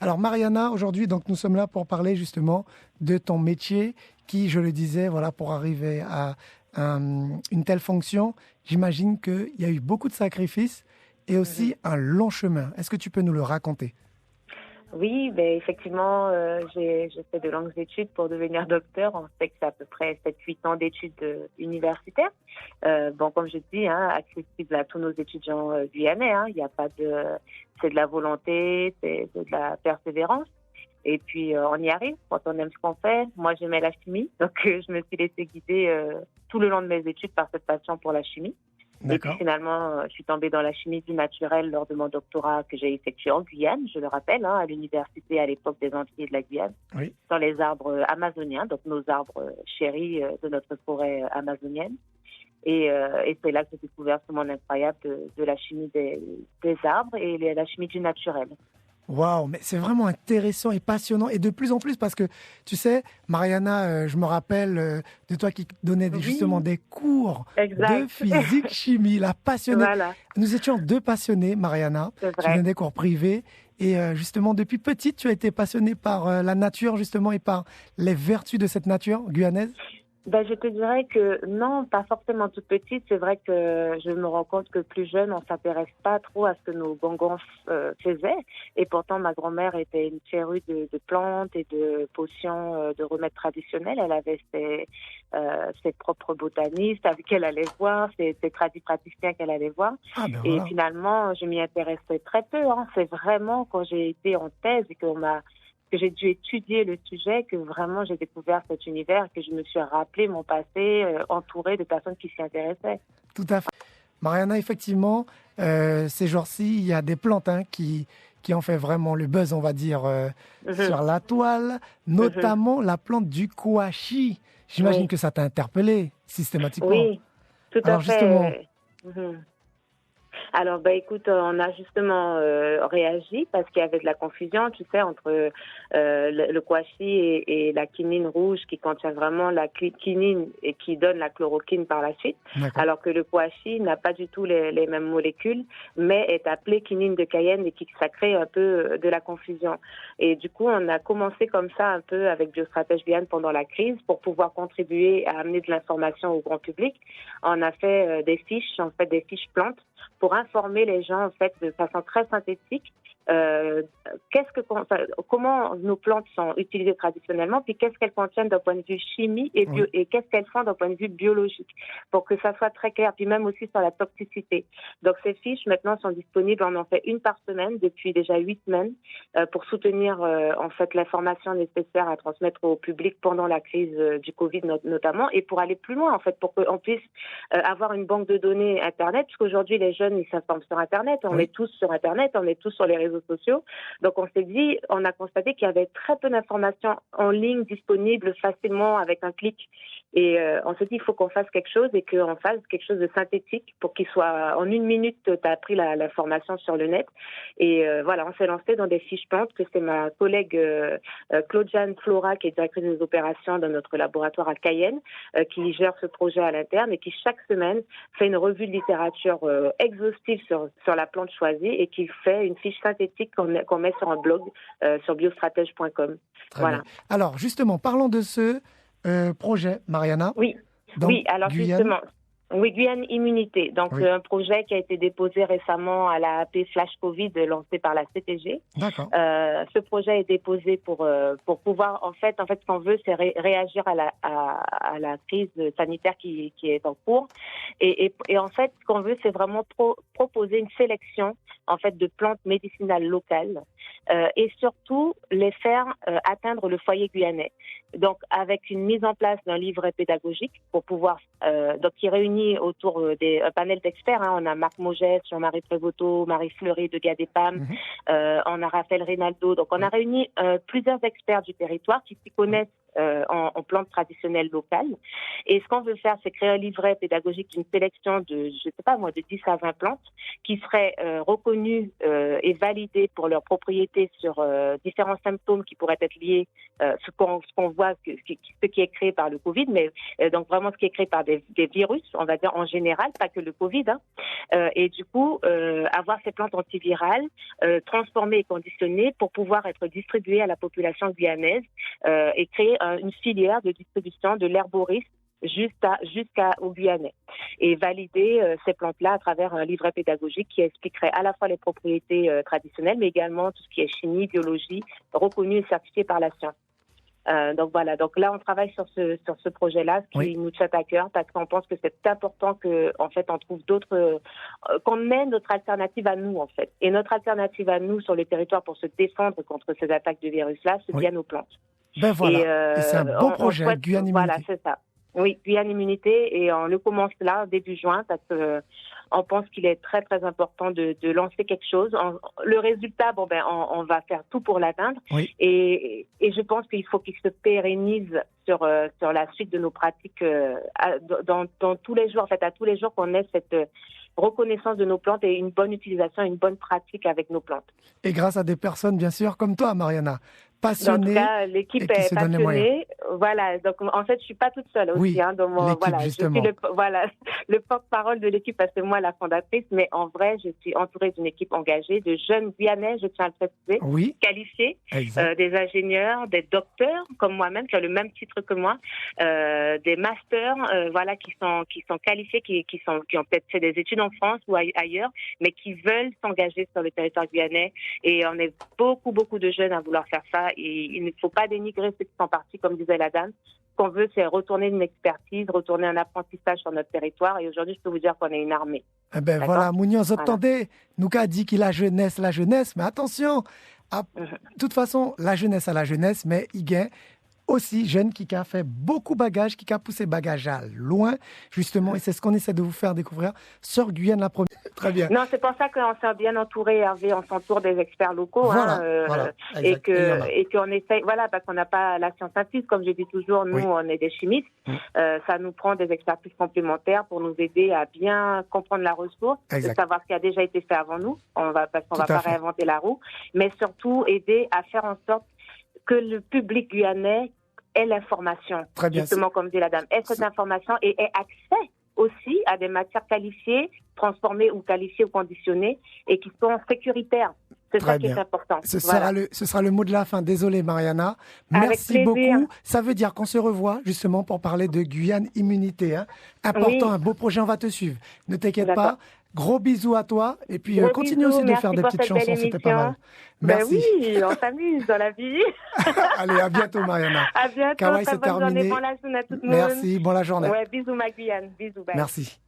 Alors Mariana, aujourd'hui, donc nous sommes là pour parler justement de ton métier qui, je le disais, voilà, pour arriver à une telle fonction, j'imagine qu'il y a eu beaucoup de sacrifices et Mhm. aussi un long chemin. Est-ce que tu peux nous le raconter? Oui, ben effectivement, j'ai fait de longues études pour devenir docteur. On sait que c'est à peu près 7-8 ans d'études universitaires. Bon, comme je dis, hein, accessible à tous nos étudiants guyanais. Hein. Il n'y a pas de, c'est de la volonté, c'est de la persévérance. Et puis, on y arrive quand on aime ce qu'on fait. Moi, j'aimais la chimie, donc je me suis laissée guider tout le long de mes études par cette passion pour la chimie. Et puis D'accord. finalement, je suis tombée dans la chimie du naturel lors de mon doctorat que j'ai effectué en Guyane, je le rappelle, hein, à l'université à l'époque des Antilles et de la Guyane, Oui. dans les arbres amazoniens, donc nos arbres chéris de notre forêt amazonienne. Et c'est là que j'ai découvert ce monde incroyable de la chimie des arbres et la chimie du naturel. Waouh, mais c'est vraiment intéressant et passionnant et de plus en plus parce que tu sais, Mariana, je me rappelle de toi qui donnais justement Oui, des cours de exact. physique chimie, la passionnée. Voilà, Nous étions deux passionnés, Mariana. c'est Tu donnais vrai. des cours privés et justement depuis petite, tu as été passionnée par la nature justement et par les vertus de cette nature guyanaise. Ben, je te dirais que non, pas forcément toute petite. C'est vrai que je me rends compte que plus jeune, on s'intéresse pas trop à ce que nos grands faisaient. Et pourtant, ma grand-mère était une férue de plantes et de potions, de remèdes traditionnels. Elle avait ses propres botanistes avec qui elle allait voir, ses praticiens qu'elle allait voir. Ah ben Et voilà. finalement, je m'y intéressais très peu. Hein. C'est vraiment quand j'ai été en thèse et que j'ai dû étudier le sujet, que vraiment j'ai découvert cet univers, que je me suis rappelé mon passé entouré de personnes qui s'y intéressaient. Tout à fait. Mariana, effectivement, ces jours-ci, il y a des plantes hein, qui ont fait vraiment le buzz, on va dire, Mhm, sur la toile, mhm. notamment la plante du kouachi. J'imagine Oui, que ça t'a interpellé systématiquement. oui, tout à Alors justement, fait. Mhm. Alors, bah, écoute, on a justement réagi parce qu'il y avait de la confusion, tu sais, entre le kouachi et la quinine rouge qui contient vraiment la quinine et qui donne la chloroquine par la suite, d'accord. alors que le kouachi n'a pas du tout les mêmes molécules, mais est appelé quinine de Cayenne et qui ça crée un peu de la confusion. Et du coup, on a commencé comme ça un peu avec Biostratège Guyane pendant la crise pour pouvoir contribuer à amener de l'information au grand public. On a fait des fiches, en fait des fiches plantes pour informer les gens en fait de façon très synthétique euh, comment nos plantes sont utilisées traditionnellement, puis qu'est-ce qu'elles contiennent d'un point de vue chimie Oui. et qu'est-ce qu'elles font d'un point de vue biologique, pour que ça soit très clair, puis même aussi sur la toxicité. Donc ces fiches maintenant sont disponibles, on en fait une par semaine depuis déjà 8 semaines pour soutenir en fait l'information nécessaire à transmettre au public pendant la crise du Covid notamment, et pour aller plus loin en fait, pour qu'on puisse avoir une banque de données Internet, parce qu'aujourd'hui les jeunes ils s'informent sur Internet, on Oui. est tous sur Internet, on est tous sur les réseaux sociaux, donc on s'est dit, on a constaté qu'il y avait très peu d'informations en ligne disponibles facilement avec un clic, et on s'est dit il faut qu'on fasse quelque chose et qu'on fasse quelque chose de synthétique pour qu'il soit en 1 minute, tu as appris l'information sur le net, et voilà, on s'est lancé dans des fiches plantes que c'est ma collègue Claude-Jeanne Flora qui est directrice des opérations dans notre laboratoire à Cayenne qui gère ce projet à l'interne et qui chaque semaine fait une revue de littérature exhaustive sur la plante choisie et qui fait une fiche synthétique qu'on met sur un blog sur biostratège.com. Très bien. Voilà. Alors justement, parlons de ce projet, Mariana, Oui, donc oui, alors Guyane. justement, oui, Guyane Immunité. Donc, Oui. c'est un projet qui a été déposé récemment à la AP Flash Covid lancé par la CTG. D'accord. Ce projet est déposé pour pouvoir, en fait, ce qu'on veut, c'est réagir à la crise sanitaire qui est en cours. Et en fait, ce qu'on veut, c'est vraiment proposer une sélection, en fait, de plantes médicinales locales et surtout les faire atteindre le foyer guyanais. Donc, avec une mise en place d'un livret pédagogique pour pouvoir, donc qui réunit autour un panel d'experts. Hein. On a Marc Mogès, Jean-Marie Prévoto, Marie Fleury de Gadepam, Mhm. on a Raphaël Rinaldo. Donc, on a Oui. réuni plusieurs experts du territoire qui s'y Oui. connaissent en plantes traditionnelles locales. Et ce qu'on veut faire, c'est créer un livret pédagogique d'une sélection de, je sais pas moi, de 10 à 20 plantes qui seraient reconnues et validées pour leurs propriétés sur différents symptômes qui pourraient être liés, ce qu'on voit, ce qui est créé par le Covid, mais donc vraiment ce qui est créé par des virus, on va dire en général, pas que le Covid. Et du coup, avoir ces plantes antivirales transformées et conditionnées pour pouvoir être distribuées à la population guyanaise et créer une filière de distribution de l'herborisme jusqu'au Guyanais et valider ces plantes-là à travers un livret pédagogique qui expliquerait à la fois les propriétés traditionnelles, mais également tout ce qui est chimie, biologie, reconnu et certifié par la science. Donc voilà, donc là on travaille sur ce projet-là, ce qui nous tient à cœur, parce qu'on pense que c'est important que en fait on trouve d'autres, qu'on ait notre alternative à nous en fait. Et notre alternative à nous sur le territoire pour se défendre contre ces attaques de virus-là, c'est bien nos plantes. Ben voilà, et c'est un beau projet, Guyane Immunité. Voilà, c'est ça. Oui, Guyane Immunité, et on le commence là, début juin, parce que on pense qu'il est très, très important de lancer quelque chose. Le résultat, on va faire tout pour l'atteindre. Oui. Et je pense qu'il faut qu'il se pérennise sur la suite de nos pratiques dans tous les jours, en fait, à tous les jours qu'on ait cette reconnaissance de nos plantes et une bonne utilisation, une bonne pratique avec nos plantes. Et grâce à des personnes, bien sûr, comme toi, Mariana, passionnées. En tout cas, l'équipe est passionnée. Voilà, donc en fait, je suis pas toute seule aussi. Oui, voilà, justement. Je suis le porte-parole de l'équipe parce que moi, la fondatrice, mais en vrai, je suis entourée d'une équipe engagée, de jeunes Guyanais, je tiens à le préciser, qualifiés, des ingénieurs, des docteurs comme moi-même, qui ont le même titre que moi, des masters, qui sont qualifiés, qui ont peut-être fait des études en France ou ailleurs, mais qui veulent s'engager sur le territoire guyanais. Et on est beaucoup, beaucoup de jeunes à vouloir faire ça. Et il ne faut pas dénigrer ceux qui sont partis, comme disait la dame. Ce qu'on veut, c'est retourner une expertise, retourner un apprentissage sur notre territoire. Et aujourd'hui, je peux vous dire qu'on est une armée. Eh ben voilà, Munoz, attendez, nous qu'a dit qu'il a la jeunesse, mais attention, de toute façon, la jeunesse à la jeunesse, mais il y a aussi jeune qui a fait beaucoup de bagages, qui a poussé bagages à loin, justement, et c'est ce qu'on essaie de vous faire découvrir sur Guyane la première. Très bien. Non, c'est pour ça qu'on s'est bien entouré, Hervé, on s'entoure des experts locaux, et qu'on essaye, parce qu'on n'a pas la science infuse, comme je dis toujours, nous, on est des chimistes, ça nous prend des expertises complémentaires pour nous aider à bien comprendre la ressource, de savoir ce qui a déjà été fait avant nous, parce qu'on va pas réinventer la roue, mais surtout aider à faire en sorte que le public guyanais ait l'information, justement, comme dit la dame, ait cette information et ait accès aussi à des matières qualifiées, transformées ou qualifiées ou conditionnées, et qui sont sécuritaires. C'est ça qui est important. Ce sera le mot de la fin. Désolée, Mariana. Merci beaucoup. Ça veut dire qu'on se revoit justement pour parler de Guyane Immunité. Important, un beau projet, on va te suivre. Ne t'inquiète pas. Gros bisous à toi. Et puis, continue aussi de faire des petites chansons, c'était pas mal. Merci. Oui, on s'amuse dans la vie. Allez, à bientôt, Mariana. À bientôt. Kawaii, c'est terminé. Bonne journée à tout le monde. Merci, bonne la journée. Ouais, bisous, ma Guyane. Bisous, bye. Merci.